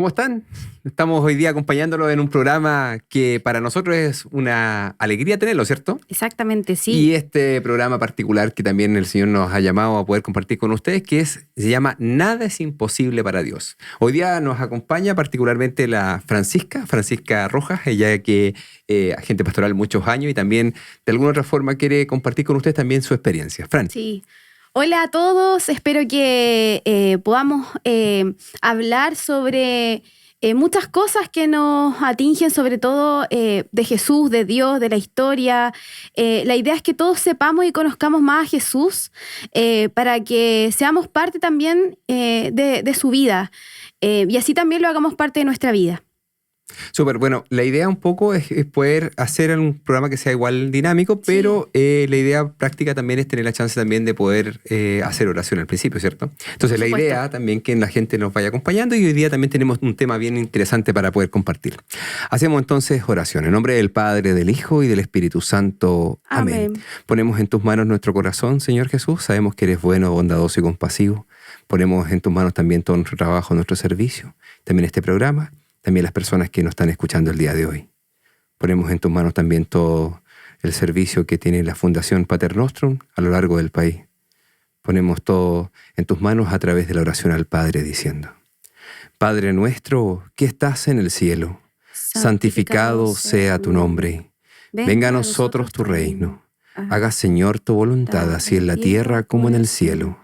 ¿Cómo están? Estamos hoy día acompañándolo en un programa que para nosotros es una alegría tenerlo, ¿cierto? Exactamente, sí. Y este programa particular que también el Señor nos ha llamado a poder compartir con ustedes, se llama Nada es imposible para Dios. Hoy día nos acompaña particularmente la Francisca Rojas, ella que agente pastoral muchos años y también de alguna otra forma quiere compartir con ustedes también su experiencia. Fran. Sí. Hola a todos, espero que podamos hablar sobre muchas cosas que nos atingen, sobre todo de Jesús, de Dios, de la historia. La idea es que todos sepamos y conozcamos más a Jesús para que seamos parte también de su vida y así también lo hagamos parte de nuestra vida. Súper, bueno, la idea un poco es poder hacer un programa que sea igual dinámico, pero la idea práctica también es tener la chance también de poder hacer oración al principio, ¿cierto? Entonces la idea también que la gente nos vaya acompañando y hoy día también tenemos un tema bien interesante para poder compartir. Hacemos entonces oración en nombre del Padre, del Hijo y del Espíritu Santo. Amén. Ponemos en tus manos nuestro corazón, Señor Jesús, sabemos que eres bueno, bondadoso y compasivo. Ponemos en tus manos también todo nuestro trabajo, nuestro servicio, también este programa. También las personas que nos están escuchando el día de hoy. Ponemos en tus manos también todo el servicio que tiene la Fundación Pater Nostrum a lo largo del país. Ponemos todo en tus manos a través de la oración al Padre diciendo: Padre nuestro que estás en el cielo, santificado sea tu nombre. Venga a nosotros tu reino. Haga, Señor, tu voluntad así en la tierra como en el cielo.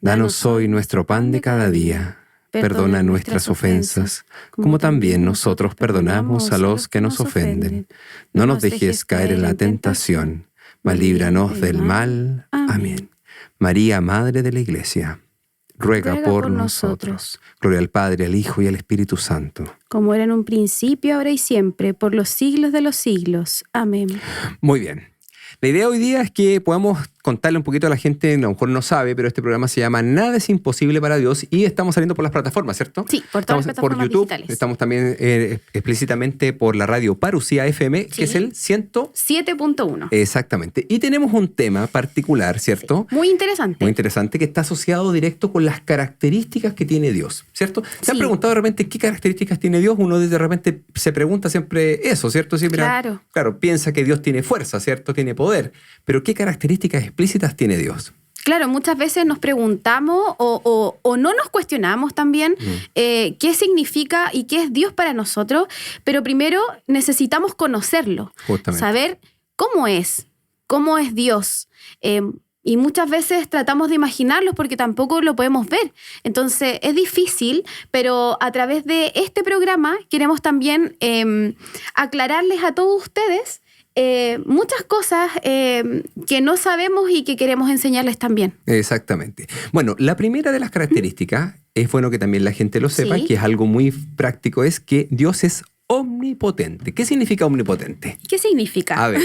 Danos hoy nuestro pan de cada día. Perdona nuestras ofensas, como también nosotros perdonamos a los que nos ofenden. No nos dejes caer en la tentación, mas líbranos del mal. Amén. María, Madre de la Iglesia, ruega por nosotros. Gloria al Padre, al Hijo y al Espíritu Santo. Como era en un principio, ahora y siempre, por los siglos de los siglos. Amén. Muy bien. La idea hoy día es que podamos contarle un poquito a la gente, a lo mejor no sabe, pero este programa se llama Nada es imposible para Dios y estamos saliendo por las plataformas, ¿cierto? Sí, por todas las plataformas por YouTube, digitales. Estamos también explícitamente por la radio Parucía FM, que es el 7.1. Exactamente. Y tenemos un tema particular, ¿cierto? Sí. Muy interesante. Muy interesante, que está asociado directo con las características que tiene Dios, ¿cierto? ¿Se han preguntado de repente qué características tiene Dios? Uno de repente se pregunta siempre eso, ¿cierto? Sí, mira, claro, piensa que Dios tiene fuerza, ¿cierto? Tiene poder. Pero ¿qué características explícitas tiene Dios? Claro, muchas veces nos preguntamos o no nos cuestionamos también qué significa y qué es Dios para nosotros, pero primero necesitamos conocerlo, saber cómo es Dios. Y muchas veces tratamos de imaginarlo porque tampoco lo podemos ver. Entonces es difícil, pero a través de este programa queremos también aclararles a todos ustedes muchas cosas que no sabemos y que queremos enseñarles también. Exactamente. Bueno, la primera de las características, es bueno que también la gente lo sepa, que es algo muy práctico, es que Dios es omnipotente. ¿Qué significa omnipotente? ¿Qué significa? A ver,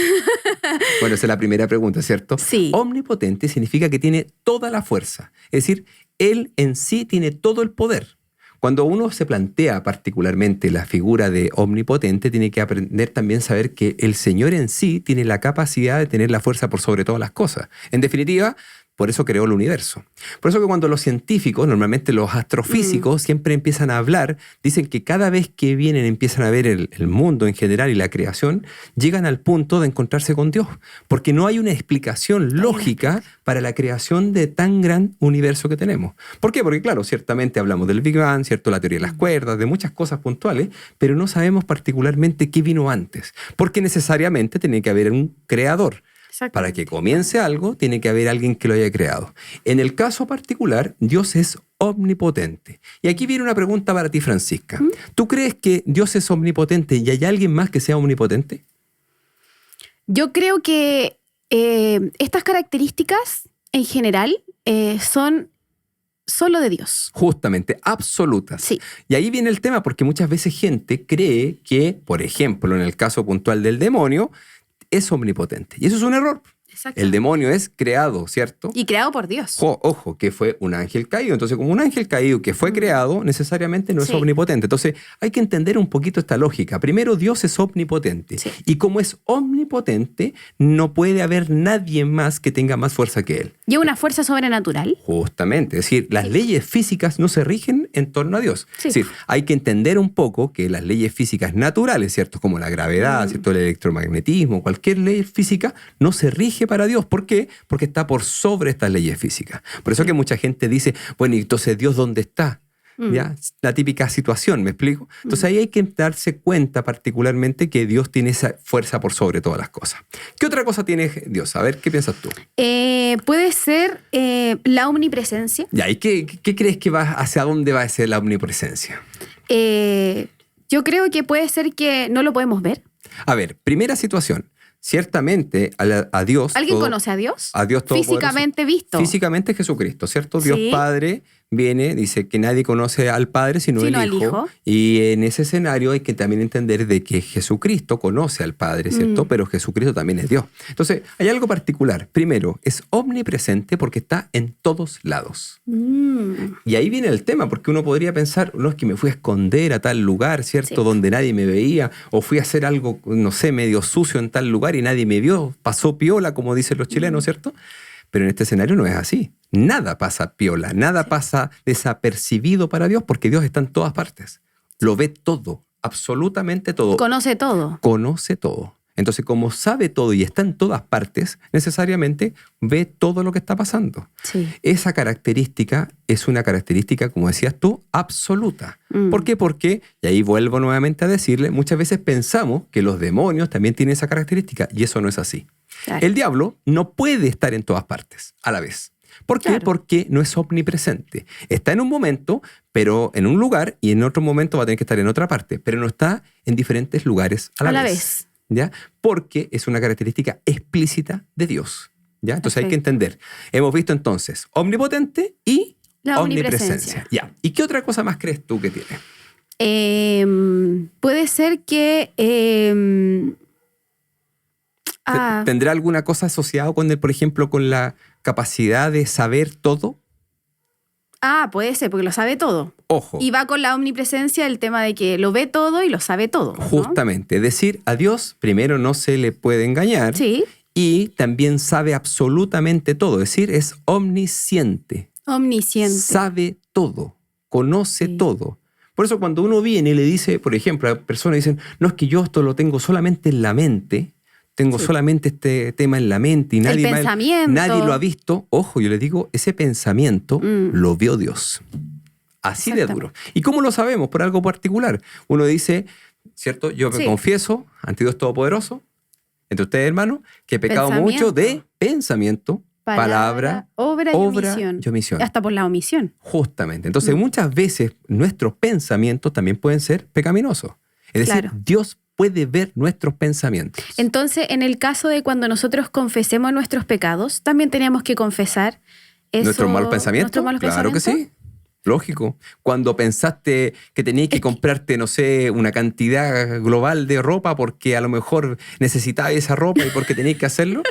bueno, esa es la primera pregunta, ¿cierto? Sí. Omnipotente significa que tiene toda la fuerza, es decir, Él en sí tiene todo el poder. Cuando uno se plantea particularmente la figura de omnipotente, tiene que aprender también a saber que el Señor en sí tiene la capacidad de tener la fuerza por sobre todas las cosas. En definitiva, por eso creó el universo. Por eso que cuando los científicos, normalmente los astrofísicos, siempre empiezan a hablar, dicen que cada vez que empiezan a ver el mundo en general y la creación, llegan al punto de encontrarse con Dios. Porque no hay una explicación lógica para la creación de tan gran universo que tenemos. ¿Por qué? Porque claro, ciertamente hablamos del Big Bang, ¿cierto? La teoría de las cuerdas, de muchas cosas puntuales, pero no sabemos particularmente qué vino antes. Porque necesariamente tiene que haber un creador. Para que comience algo, tiene que haber alguien que lo haya creado. En el caso particular, Dios es omnipotente. Y aquí viene una pregunta para ti, Francisca. ¿Tú crees que Dios es omnipotente y hay alguien más que sea omnipotente? Yo creo que estas características, en general, son solo de Dios. Justamente, absolutas. Sí. Y ahí viene el tema, porque muchas veces gente cree que, por ejemplo, en el caso puntual del demonio, es omnipotente. Y eso es un error. El demonio es creado, ¿cierto? Y creado por Dios. Ojo, que fue un ángel caído. Entonces, como un ángel caído que fue creado, necesariamente no es omnipotente. Entonces, hay que entender un poquito esta lógica. Primero, Dios es omnipotente. Y como es omnipotente, no puede haber nadie más que tenga más fuerza que Él. ¿Y es una fuerza sobrenatural? Justamente, es decir, las leyes físicas no se rigen en torno a Dios. Sí. Es decir, hay que entender un poco que las leyes físicas naturales, ¿cierto? Como la gravedad, ¿cierto? El electromagnetismo, cualquier ley física no se rige para Dios. ¿Por qué? Porque está por sobre estas leyes físicas. Por eso que mucha gente dice, bueno, ¿y entonces Dios dónde está? ¿Ya? La típica situación, ¿me explico? Entonces ahí hay que darse cuenta particularmente que Dios tiene esa fuerza por sobre todas las cosas. ¿Qué otra cosa tiene Dios? A ver, ¿qué piensas tú? Puede ser la omnipresencia. Ya, ¿y qué crees que va, hacia dónde va a ser la omnipresencia? Yo creo que puede ser que no lo podemos ver. A ver, primera situación. Ciertamente a Dios... ¿Alguien conoce a Dios? A Dios todopoderoso. Físicamente visto. Físicamente Jesucristo, ¿cierto? Dios Sí. Padre viene, dice que nadie conoce al Padre sino el Hijo. Y en ese escenario hay que también entender de que Jesucristo conoce al Padre, ¿cierto? Pero Jesucristo también es Dios. Entonces, hay algo particular. Primero, es omnipresente porque está en todos lados. Y ahí viene el tema, porque uno podría pensar, no, es que me fui a esconder a tal lugar, ¿cierto? Sí. Donde nadie me veía, o fui a hacer algo, no sé, medio sucio en tal lugar y nadie me vio, pasó piola, como dicen los chilenos, ¿cierto? Pero en este escenario no es así. Nada pasa piola, nada pasa desapercibido para Dios, porque Dios está en todas partes. Lo ve todo, absolutamente todo. Conoce todo. Conoce todo. Entonces, como sabe todo y está en todas partes, necesariamente ve todo lo que está pasando. Sí. Esa característica es una característica, como decías tú, absoluta. ¿Por qué? Porque, y ahí vuelvo nuevamente a decirle, muchas veces pensamos que los demonios también tienen esa característica, y eso no es así. Claro. El diablo no puede estar en todas partes a la vez. ¿Por qué? Claro. Porque no es omnipresente. Está en un momento, pero en un lugar, y en otro momento va a tener que estar en otra parte, pero no está en diferentes lugares a la vez. ¿Ya? Porque es una característica explícita de Dios. ¿Ya? Entonces hay que entender. Hemos visto entonces omnipotente y La omnipresencia. ¿Ya? ¿Y qué otra cosa más crees tú que tiene? Puede ser que... ¿Tendrá alguna cosa asociada con por ejemplo, con la capacidad de saber todo? Puede ser, porque lo sabe todo. Ojo. Y va con la omnipresencia el tema de que lo ve todo y lo sabe todo, ¿no? Justamente. Es decir, a Dios primero no se le puede engañar. Sí. Y también sabe absolutamente todo. Es decir, es omnisciente. Omnisciente. Sabe todo. Conoce Sí. todo. Por eso cuando uno viene y le dice, por ejemplo, a personas dicen, no, es que yo esto lo tengo solamente en la mente. Tengo solamente este tema en la mente y nadie lo ha visto. Ojo, yo le digo, ese pensamiento lo vio Dios. Así de duro. ¿Y cómo lo sabemos? Por algo particular. Uno dice, ¿cierto? Yo me confieso ante Dios Todopoderoso, entre ustedes, hermanos, que he pecado mucho de pensamiento, palabra, obra y omisión. Hasta por la omisión. Justamente. Entonces, muchas veces nuestros pensamientos también pueden ser pecaminosos. Es decir, Dios puede ver nuestros pensamientos. Entonces, en el caso de cuando nosotros confesemos nuestros pecados, también teníamos que confesar eso, ¿Nuestros malos pensamientos? Claro que sí. Lógico. Cuando pensaste que tenías que comprarte, no sé, una cantidad global de ropa porque a lo mejor necesitabas esa ropa y porque tenías que hacerlo,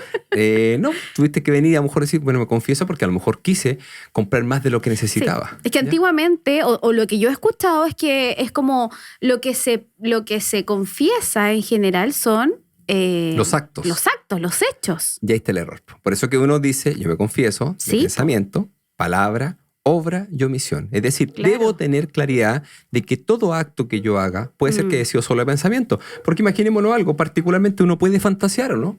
no, tuviste que venir a lo mejor decir, bueno, me confieso porque a lo mejor quise comprar más de lo que necesitaba. Sí. Es que antiguamente, o lo que yo he escuchado es que es como lo que se confiesa en general son los actos. Los actos, los hechos. Y ahí está el error. Por eso que uno dice, yo me confieso, de pensamiento, palabra, obra y omisión. Es decir, debo tener claridad de que todo acto que yo haga puede ser que haya sido solo de pensamiento. Porque imaginémonos algo, particularmente uno puede fantasear, ¿o no?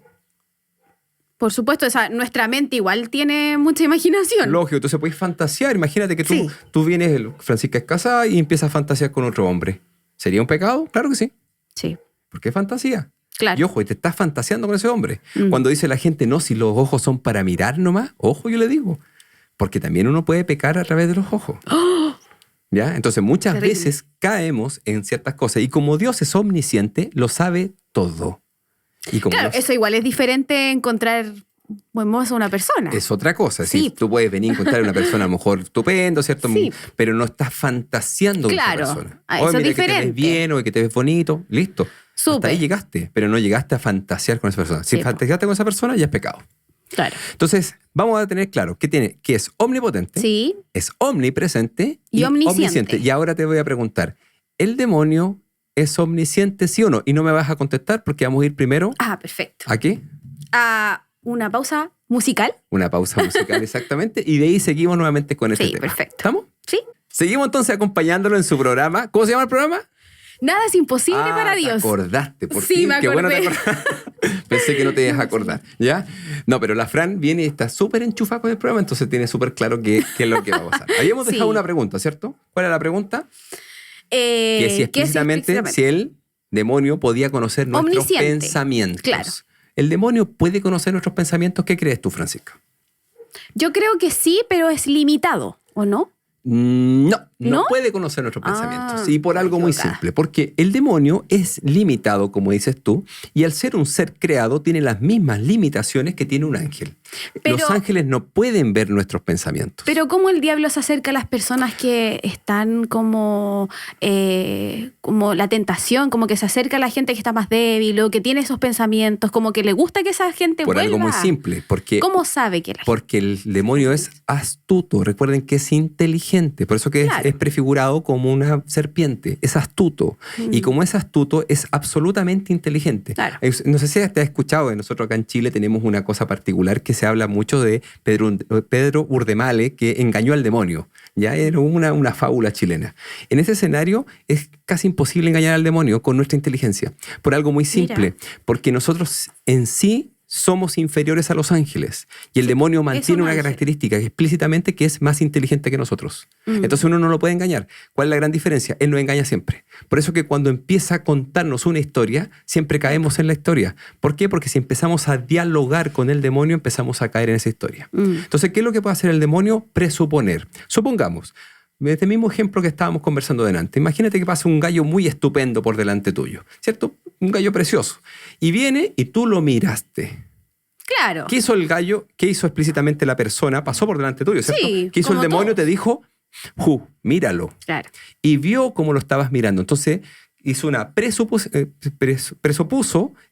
Por supuesto, nuestra mente igual tiene mucha imaginación. Lógico, entonces puedes fantasear. Imagínate que tú vienes, Francisca es casada y empiezas a fantasear con otro hombre. ¿Sería un pecado? Claro que sí. Sí. ¿Por qué fantasía? Claro. Y ojo, y te estás fantaseando con ese hombre. Cuando dice la gente, no, si los ojos son para mirar nomás, ojo, yo le digo. Porque también uno puede pecar a través de los ojos. ¡Oh! ¿Ya? Entonces muchas veces caemos en ciertas cosas. Y como Dios es omnisciente, lo sabe todo. Y como claro, eso igual es diferente encontrar buen mozo a una persona. Es otra cosa. Es decir, tú puedes venir a encontrar a una persona a lo mejor estupendo, ¿cierto? Sí. Pero no estás fantaseando con esa persona. Eso es diferente. Que te ves bien o que te ves bonito. Listo. Súper. Hasta ahí llegaste. Pero no llegaste a fantasear con esa persona. Si fantaseaste con esa persona, ya es pecado. Claro. Entonces, vamos a tener claro que es omnipotente, es omnipresente y omnisciente. Y ahora te voy a preguntar, ¿el demonio es omnisciente, sí o no? Y no me vas a contestar porque vamos a ir primero... Perfecto. ¿A qué? una pausa musical. Una pausa musical, exactamente. Y de ahí seguimos nuevamente con este tema. Perfecto. ¿Estamos? Sí. Seguimos entonces acompañándolo en su programa. ¿Cómo se llama el programa? Nada es imposible para Dios. Te acordaste, por Sí, fin. me Qué bueno te acordé. acordaste. Pensé que no te ibas a acordar, ¿ya? No, pero la Fran viene y está súper enchufada con el programa, entonces tiene súper claro qué es lo que va a pasar. Habíamos dejado una pregunta, ¿cierto? ¿Cuál era la pregunta? Que si explícitamente, si el demonio podía conocer nuestros pensamientos. Claro. ¿El demonio puede conocer nuestros pensamientos? ¿Qué crees tú, Francisca? Yo creo que sí, pero es limitado, ¿o no? No puede conocer nuestros pensamientos. Y por algo muy simple. Porque el demonio es limitado, como dices tú, y al ser un ser creado tiene las mismas limitaciones que tiene un ángel. Los ángeles no pueden ver nuestros pensamientos. Pero ¿cómo el diablo se acerca a las personas que están como la tentación, como que se acerca a la gente que está más débil o que tiene esos pensamientos, como que le gusta que esa gente vuelva? Por algo muy simple. ¿Cómo sabe que la gente? Porque el demonio es astuto. Recuerden que es inteligente. Por eso que es prefigurado como una serpiente. Es astuto. Y como es astuto, es absolutamente inteligente. Claro. No sé si te has escuchado, nosotros acá en Chile tenemos una cosa particular que se habla mucho de Pedro Urdemale, que engañó al demonio. Ya era una fábula chilena. En ese escenario es casi imposible engañar al demonio con nuestra inteligencia. Por algo muy simple. Porque nosotros en sí somos inferiores a los ángeles. Y el demonio mantiene una característica explícitamente que es más inteligente que nosotros. Entonces uno no lo puede engañar. ¿Cuál es la gran diferencia? Él nos engaña siempre. Por eso que cuando empieza a contarnos una historia, siempre caemos en la historia. ¿Por qué? Porque si empezamos a dialogar con el demonio, empezamos a caer en esa historia. Entonces, ¿qué es lo que puede hacer el demonio? Presuponer. Supongamos, este mismo ejemplo que estábamos conversando delante. Imagínate que pasa un gallo muy estupendo por delante tuyo, ¿cierto? Un gallo precioso. Y viene y tú lo miraste. Claro. ¿Qué hizo el gallo? ¿Qué hizo explícitamente la persona? Pasó por delante tuyo, ¿cierto? Sí, ¿qué hizo el demonio? todos. Te dijo, míralo. Claro. Y vio cómo lo estabas mirando. Entonces hizo una presupuso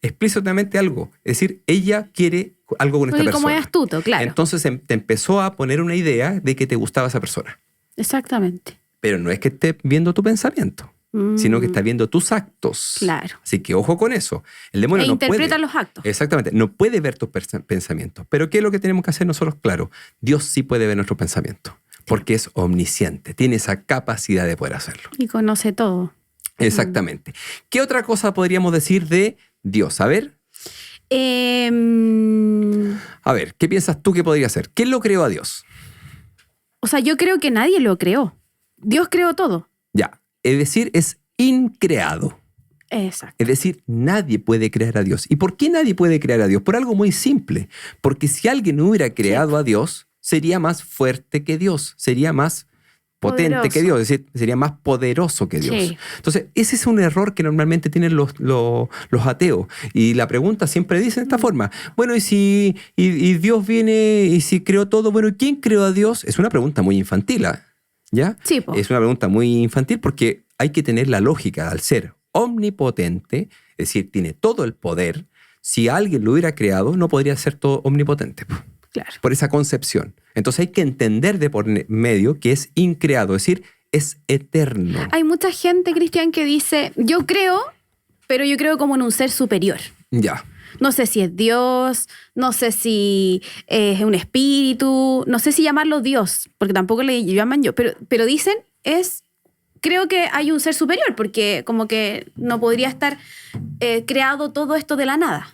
explícitamente algo. Es decir, ella quiere algo con esta persona. Como es astuto, claro. Entonces te empezó a poner una idea de que te gustaba esa persona. Exactamente. Pero no es que esté viendo tu pensamiento, sino que está viendo tus actos. Claro. Así que ojo con eso. El demonio no interpreta puede, los actos. Exactamente. No puede ver tus pensamientos. Pero ¿qué es lo que tenemos que hacer nosotros? Claro, Dios sí puede ver nuestros pensamientos. Porque es omnisciente. Tiene esa capacidad de poder hacerlo. Y conoce todo. Exactamente. ¿Qué otra cosa podríamos decir de Dios? A ver. A ver, ¿qué piensas tú que podría ser? ¿Quién lo creó a Dios? O sea, yo creo que nadie lo creó. Dios creó todo. Ya. Es decir, es increado. Exacto. Es decir, nadie puede crear a Dios. ¿Y por qué nadie puede crear a Dios? Por algo muy simple. Porque si alguien hubiera creado a Dios, sería más fuerte que Dios, sería más potente que Dios, es decir, sería más poderoso que Dios. Sí. Entonces, ese es un error que normalmente tienen los ateos. Y la pregunta siempre dice de esta forma, bueno, y Dios viene y si creó todo, bueno, ¿y quién creó a Dios? Es una pregunta muy infantil, ¿ya? Sí, po. Es una pregunta muy infantil porque hay que tener la lógica al ser omnipotente, es decir, tiene todo el poder. Si alguien lo hubiera creado, no podría ser todo omnipotente. Claro. Por esa concepción. Entonces hay que entender de por medio que es increado, es decir, es eterno. Hay mucha gente, Cristian, que dice, yo creo, pero yo creo como en un ser superior. Ya. No sé si es Dios, no sé si es un espíritu, no sé si llamarlo Dios, porque tampoco le llaman yo, pero dicen creo que hay un ser superior, porque como que no podría estar creado todo esto de la nada.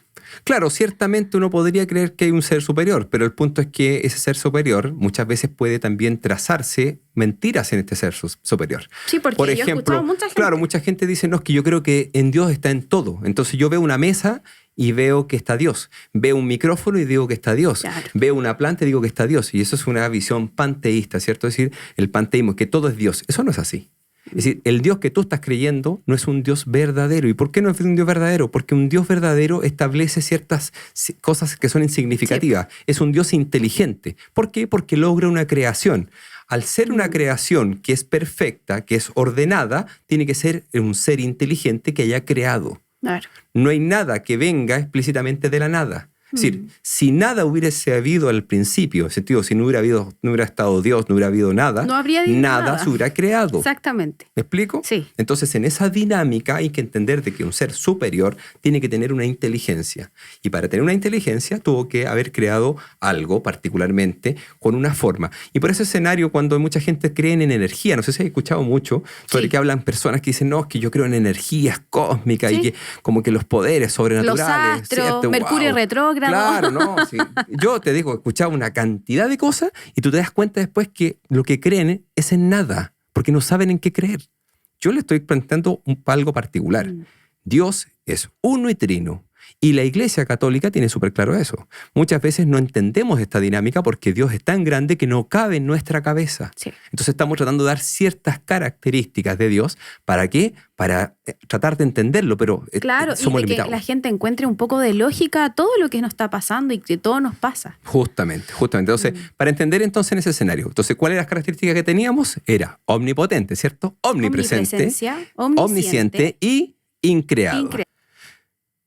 Claro, ciertamente uno podría creer que hay un ser superior, pero el punto es que ese ser superior muchas veces puede también trazarse mentiras en este ser superior. Sí, porque por yo he escuchado a mucha gente. Claro, mucha gente dice, no, es que yo creo que en Dios está en todo. Entonces yo veo una mesa y veo que está Dios. Veo un micrófono y digo que está Dios. Claro. Veo una planta y digo que está Dios. Y eso es una visión panteísta, ¿cierto? Es decir, el panteísmo, que todo es Dios. Eso no es así. Es decir, el Dios que tú estás creyendo no es un Dios verdadero. ¿Y por qué no es un Dios verdadero? Porque un Dios verdadero establece ciertas cosas que son insignificativas. Sí. Es un Dios inteligente. ¿Por qué? Porque logra una creación. Al ser una creación que es perfecta, que es ordenada, tiene que ser un ser inteligente que haya creado. Claro. No hay nada que venga explícitamente de la nada. Es decir, si nada hubiese habido al principio, en el sentido, si no hubiera estado Dios, no hubiera habido nada, no habría nada se hubiera creado. Exactamente. ¿Me explico? Sí. Entonces, en esa dinámica hay que entender de que un ser superior tiene que tener una inteligencia. Y para tener una inteligencia tuvo que haber creado algo particularmente con una forma. Y por ese escenario, cuando mucha gente cree en energía, no sé si has escuchado mucho sobre que hablan personas que dicen, no, es que yo creo en energías cósmicas y que como que los poderes sobrenaturales. Los astros, ¿cierto? Mercurio retrógrado. Claro, no. Sí. Yo te digo, he escuchado una cantidad de cosas y tú te das cuenta después que lo que creen es en nada, porque no saben en qué creer. Yo le estoy planteando algo particular. Dios es uno y trino. Y la Iglesia Católica tiene súper claro eso. Muchas veces no entendemos esta dinámica porque Dios es tan grande que no cabe en nuestra cabeza. Sí. Entonces estamos tratando de dar ciertas características de Dios. ¿Para qué? Para tratar de entenderlo, pero claro, somos y de limitados. Que la gente encuentre un poco de lógica a todo lo que nos está pasando y que todo nos pasa. Justamente. Entonces, para entender entonces en ese escenario, entonces, ¿cuáles eran las características que teníamos? Era omnipotente, ¿cierto? Omnipresente, omnisciente y increado.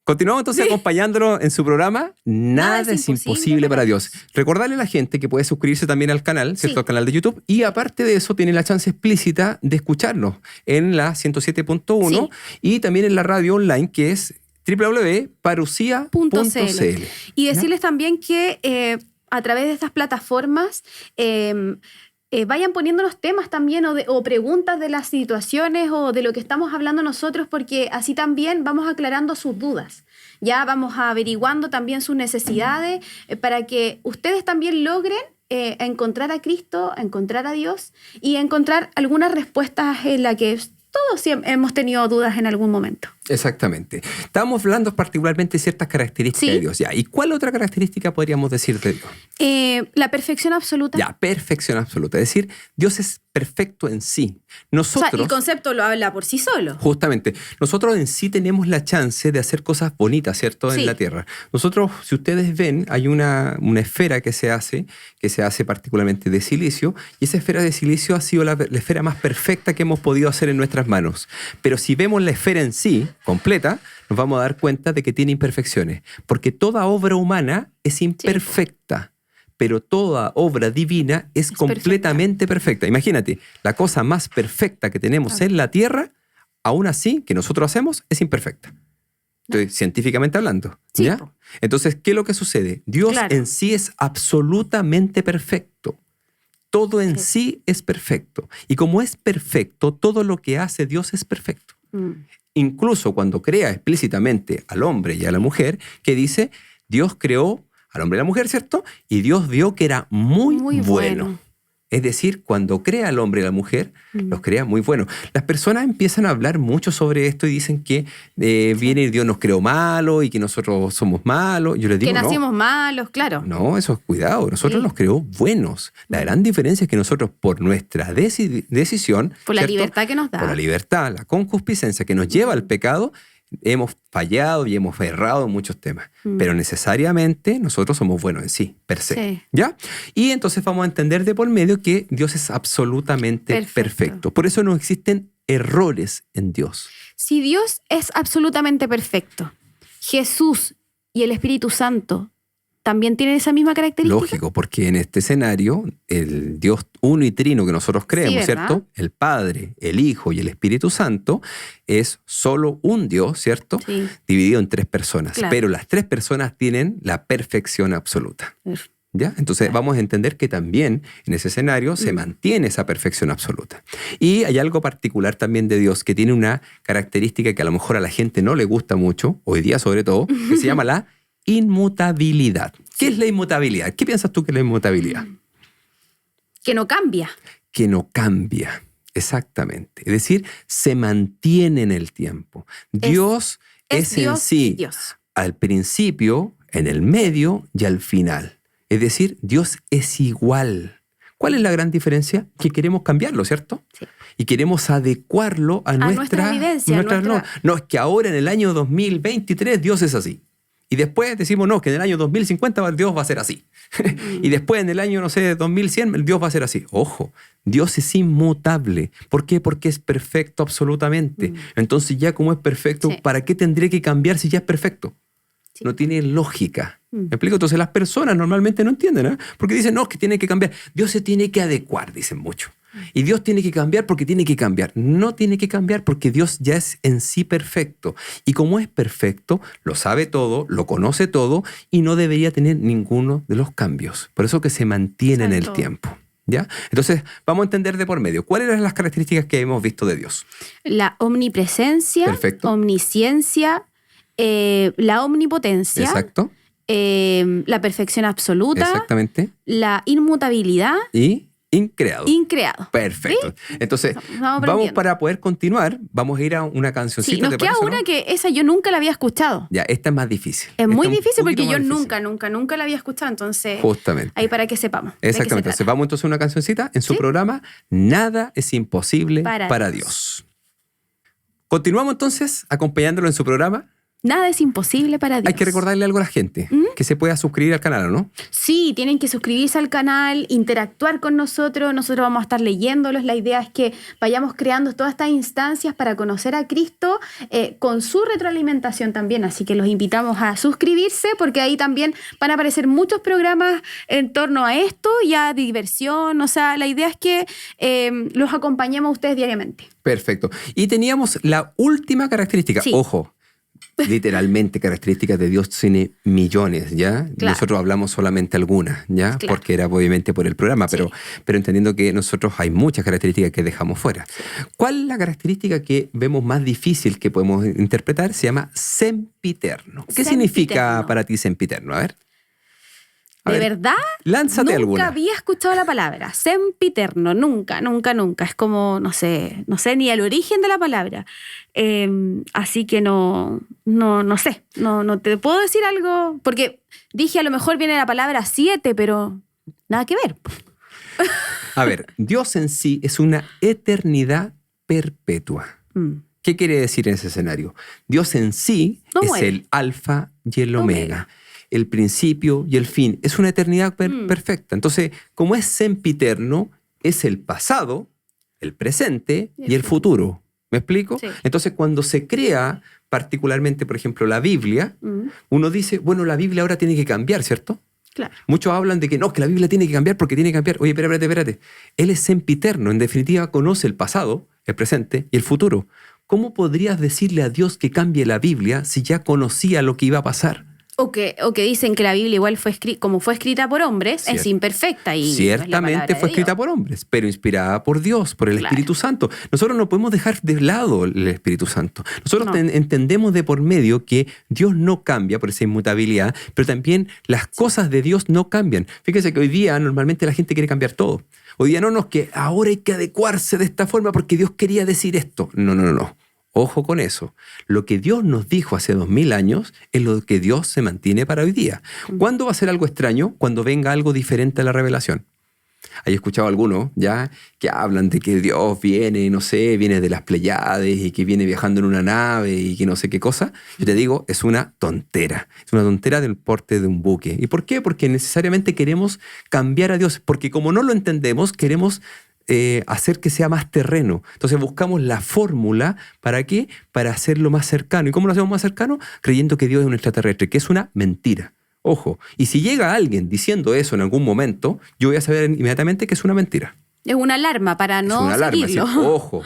Continuamos entonces acompañándolo en su programa Nada es imposible para Dios. Recordarle a la gente que puede suscribirse también al canal, ¿cierto? Al canal de YouTube. Y aparte de eso, tiene la chance explícita de escucharnos en la 107.1 y también en la radio online que es www.parusia.cl. Y decirles también que a través de estas plataformas vayan poniéndonos temas también o preguntas de las situaciones o de lo que estamos hablando nosotros, porque así también vamos aclarando sus dudas. Ya vamos averiguando también sus necesidades para que ustedes también logren encontrar a Cristo, encontrar a Dios y encontrar algunas respuestas en las que todos hemos tenido dudas en algún momento. Exactamente. Estábamos hablando particularmente de ciertas características de Dios. Ya. ¿Y cuál otra característica podríamos decir de Dios? La perfección absoluta. Ya, perfección absoluta. Es decir, Dios es perfecto en sí. Nosotros, o sea, el concepto lo habla por sí solo. Justamente. Nosotros en sí tenemos la chance de hacer cosas bonitas, ¿cierto? En la Tierra. Nosotros, si ustedes ven, hay una esfera que se hace particularmente de silicio, y esa esfera de silicio ha sido la esfera más perfecta que hemos podido hacer en nuestras manos. Pero si vemos la esfera en sí, completa, nos vamos a dar cuenta de que tiene imperfecciones, porque toda obra humana es imperfecta. Pero toda obra divina es completamente perfecta. Imagínate, la cosa más perfecta que tenemos en la tierra, aún así, que nosotros hacemos, es imperfecta. Entonces, científicamente hablando. ¿Ya? Entonces, ¿qué es lo que sucede? Dios en sí es absolutamente perfecto. Todo en sí es perfecto. Y como es perfecto, todo lo que hace Dios es perfecto. Incluso cuando crea explícitamente al hombre y a la mujer, que dice, Dios creó al hombre y a la mujer, ¿cierto? Y Dios vio que era muy bueno. Es decir, cuando crea al hombre y a la mujer, los crea muy buenos. Las personas empiezan a hablar mucho sobre esto y dicen que viene y Dios nos creó malos y que nosotros somos malos. Yo les digo, que nacimos malos, claro. No, eso es cuidado. Nosotros nos creó buenos. La gran diferencia es que nosotros, por nuestra decisión... Por la libertad que nos da. Por la libertad, la concupiscencia que nos lleva al pecado, hemos fallado y hemos errado en muchos temas, pero necesariamente nosotros somos buenos en sí, per se. ¿Ya? Y entonces vamos a entender de por medio que Dios es absolutamente perfecto. Por eso no existen errores en Dios. Si Dios es absolutamente perfecto, Jesús y el Espíritu Santo ¿también tienen esa misma característica? Lógico, porque en este escenario, el Dios uno y trino que nosotros creemos, ¿cierto? El Padre, el Hijo y el Espíritu Santo es solo un Dios, ¿cierto? Sí. Dividido en 3 personas. Claro. Pero las 3 personas tienen la perfección absoluta. ¿Ya? Entonces vamos a entender que también en ese escenario se mantiene esa perfección absoluta. Y hay algo particular también de Dios que tiene una característica que a lo mejor a la gente no le gusta mucho, hoy día sobre todo, que se llama la inmutabilidad. ¿Qué es la inmutabilidad? ¿Qué piensas tú que es la inmutabilidad? Que no cambia. Que no cambia, exactamente. Es decir, se mantiene en el tiempo. Dios es en sí Dios. Al principio, en el medio y al final. Es decir, Dios es igual. ¿Cuál es la gran diferencia? Que queremos cambiarlo, ¿cierto? Sí. Y queremos adecuarlo a nuestra vivencia. No, es que ahora en el año 2023 Dios es así. Y después decimos, no, que en el año 2050 Dios va a ser así. Y después en el año, 2100, Dios va a ser así. Ojo, Dios es inmutable. ¿Por qué? Porque es perfecto absolutamente. Entonces ya como es perfecto, ¿para qué tendría que cambiar si ya es perfecto? No tiene lógica. ¿Me explico? Entonces las personas normalmente no entienden, ¿eh? Porque dicen, no, es que tiene que cambiar. Dios se tiene que adecuar, dicen mucho. Y Dios tiene que cambiar porque tiene que cambiar. No tiene que cambiar porque Dios ya es en sí perfecto. Y como es perfecto, lo sabe todo, lo conoce todo y no debería tener ninguno de los cambios. Por eso que se mantiene en el tiempo. ¿Ya? Entonces, vamos a entender de por medio. ¿Cuáles eran las características que hemos visto de Dios? La omnipresencia, perfecto, omnisciencia, la omnipotencia. Exacto. La perfección absoluta. Exactamente. La inmutabilidad. Y increado. Increado. Perfecto. ¿Sí? Entonces, vamos para poder continuar, vamos a ir a una cancioncita. Sí, nos queda una, ¿no? Que esa yo nunca la había escuchado. Ya, esta es más difícil. Es muy difícil porque yo nunca la había escuchado, entonces. Justamente. Ahí para que sepamos. Exactamente. Entonces, vamos entonces a una cancioncita en su programa Nada es imposible para Dios. Continuamos entonces acompañándolo en su programa. Nada es imposible para Dios. Hay que recordarle algo a la gente, que se pueda suscribir al canal, ¿o no? Sí, tienen que suscribirse al canal, interactuar con nosotros. Nosotros vamos a estar leyéndolos. La idea es que vayamos creando todas estas instancias para conocer a Cristo con su retroalimentación también. Así que los invitamos a suscribirse porque ahí también van a aparecer muchos programas en torno a esto y a diversión. O sea, la idea es que los acompañemos a ustedes diariamente. Perfecto. Y teníamos la última característica. Sí. Ojo. Literalmente características de Dios tiene millones, ¿ya? Claro. Nosotros hablamos solamente algunas, ¿ya? Claro. Porque era obviamente por el programa, Sí. pero entendiendo que nosotros hay muchas características que dejamos fuera. Sí. ¿Cuál es la característica que vemos más difícil que podemos interpretar? Se llama sempiterno. ¿Qué significa para ti sempiterno? A ver. ¿De verdad? Lánzate alguna. Nunca había escuchado la palabra. Sempiterno, nunca. Es como, no sé ni el origen de la palabra. Así que no sé. No te puedo decir algo, porque dije a lo mejor viene la palabra 7, pero nada que ver. A ver, Dios en sí es una eternidad perpetua. ¿Qué quiere decir en ese escenario? Dios en sí no es muere. el alfa y el omega. El principio y el fin. Es una eternidad perfecta. Entonces, como es sempiterno, es el pasado, el presente y el futuro. ¿Me explico? Sí. Entonces, cuando se crea, particularmente, por ejemplo, la Biblia, uno dice, bueno, la Biblia ahora tiene que cambiar, ¿cierto? Claro. Muchos hablan de que no, que la Biblia tiene que cambiar porque tiene que cambiar. Oye, espérate. Él es sempiterno. En definitiva, conoce el pasado, el presente y el futuro. ¿Cómo podrías decirle a Dios que cambie la Biblia si ya conocía lo que iba a pasar? O que dicen que la Biblia igual como fue escrita por hombres, es imperfecta. Y ciertamente fue escrita por hombres, pero inspirada por Dios, por el Espíritu Santo. Nosotros no podemos dejar de lado el Espíritu Santo. Nosotros entendemos de por medio que Dios no cambia por esa inmutabilidad, pero también las cosas de Dios no cambian. Fíjense que hoy día normalmente la gente quiere cambiar todo. Hoy día no es que ahora hay que adecuarse de esta forma porque Dios quería decir esto. No. Ojo con eso. Lo que Dios nos dijo hace 2000 años es lo que Dios se mantiene para hoy día. ¿Cuándo va a ser algo extraño? Cuando venga algo diferente a la revelación. Hay escuchado algunos ya que hablan de que Dios viene, no sé, viene de las Pléyades y que viene viajando en una nave y que no sé qué cosa. Yo te digo, es una tontera. Es una tontera del porte de un buque. ¿Y por qué? Porque necesariamente queremos cambiar a Dios. Porque como no lo entendemos, queremos hacer que sea más terreno. Entonces buscamos la fórmula, ¿para qué? Para hacerlo más cercano. ¿Y cómo lo hacemos más cercano? Creyendo que Dios es un extraterrestre, que es una mentira. Ojo, y si llega alguien diciendo eso en algún momento, yo voy a saber inmediatamente que es una mentira. Es una alarma para no seguirlo. ¿Sí? Ojo.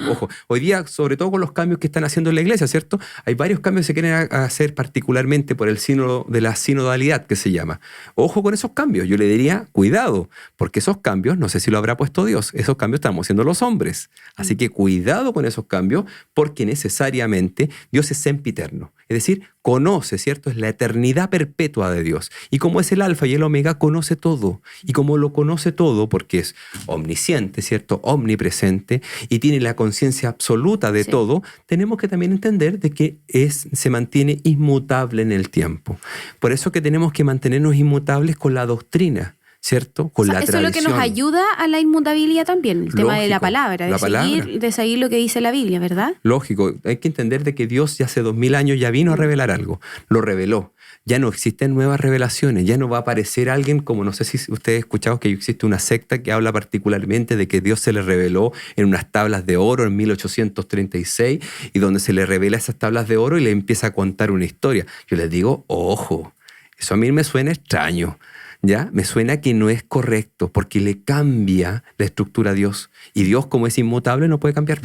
Hoy día, sobre todo con los cambios que están haciendo en la iglesia, ¿cierto? Hay varios cambios que se quieren hacer particularmente por el sínodo de la sinodalidad, que se llama. Ojo con esos cambios. Yo le diría, cuidado, porque esos cambios, no sé si lo habrá puesto Dios, esos cambios estamos haciendo los hombres. Así que cuidado con esos cambios, porque necesariamente Dios es sempiterno. Es decir, conoce, ¿cierto? Es la eternidad perpetua de Dios. Y como es el alfa y el omega, conoce todo. Y como lo conoce todo, porque es omnisciente, ¿cierto? Omnipresente, y tiene la conciencia absoluta de todo, tenemos que también entender de que se mantiene inmutable en el tiempo. Por eso que tenemos que mantenernos inmutables con la doctrina, ¿cierto? Con la tradición. Eso es lo que nos ayuda a la inmutabilidad también, el tema de la palabra, de seguir lo que dice la Biblia, ¿verdad? Lógico, hay que entender de que Dios ya hace 2000 años ya vino a revelar algo, lo reveló. Ya no existen nuevas revelaciones, ya no va a aparecer alguien, como no sé si ustedes han escuchado que existe una secta que habla particularmente de que Dios se le reveló en unas tablas de oro en 1836 y donde se le revela esas tablas de oro y le empieza a contar una historia. Yo les digo, ojo, Eso a mí me suena extraño, ¿ya? Me suena que no es correcto porque le cambia la estructura a Dios. Y Dios, como es inmutable, no puede cambiar.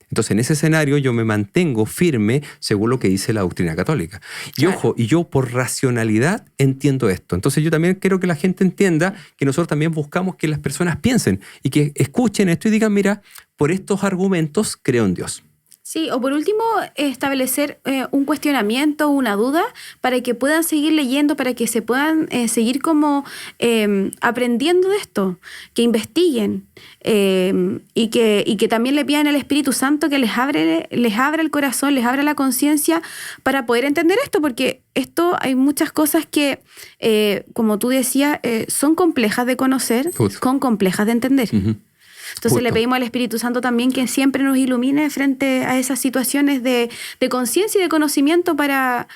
Entonces, en ese escenario yo me mantengo firme según lo que dice la doctrina católica. Y Claro. ojo, y yo por racionalidad entiendo esto. Entonces yo también quiero que la gente entienda que nosotros también buscamos que las personas piensen y que escuchen esto y digan, mira, por estos argumentos creo en Dios. Sí, o por último, establecer un cuestionamiento, una duda, para que puedan seguir leyendo, para que se puedan seguir como aprendiendo de esto, que investiguen y que también le pidan al Espíritu Santo que les abra el corazón, les abra la conciencia para poder entender esto, porque esto hay muchas cosas que, como tú decías, son complejas de conocer, son complejas de entender. Uh-huh. Entonces le pedimos al Espíritu Santo también que siempre nos ilumine frente a esas situaciones de conciencia y de conocimiento para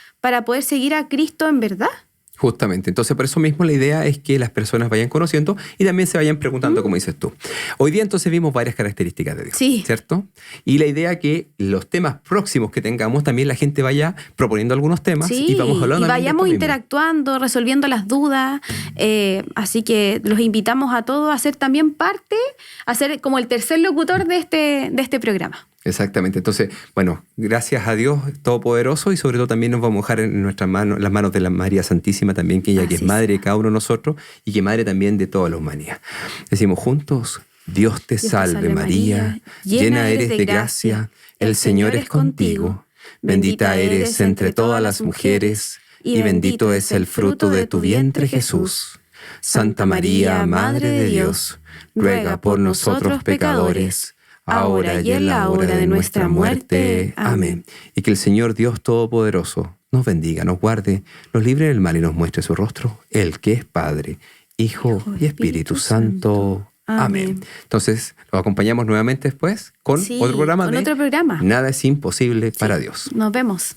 poder seguir a Cristo en verdad. Justamente. Entonces, por eso mismo la idea es que las personas vayan conociendo y también se vayan preguntando, como dices tú. Hoy día entonces vimos varias características de Dios, sí. ¿cierto? Y la idea es que los temas próximos que tengamos, también la gente vaya proponiendo algunos temas sí, y vamos hablando. Y vayamos interactuando, resolviendo las dudas. Así que los invitamos a todos a ser también parte, a ser como el tercer locutor de este programa. Exactamente. Entonces, bueno, gracias a Dios Todopoderoso y sobre todo también nos vamos a dejar en nuestras manos, las manos de la María Santísima también, que ella que es madre de cada uno de nosotros y que madre también de toda la humanidad. Decimos juntos, Dios te salve María, llena eres de gracia, el Señor es contigo, bendita eres entre todas las mujeres y bendito es el fruto de tu vientre Jesús. Santa María, Madre de Dios, ruega por nosotros pecadores, ahora y en la hora de nuestra muerte. Amén. Y que el Señor Dios Todopoderoso nos bendiga, nos guarde, nos libre del mal y nos muestre su rostro, Él que es Padre, Hijo y Espíritu Santo. Amén. Entonces, los acompañamos nuevamente después con otro programa otro programa. Nada es imposible para Dios. Nos vemos.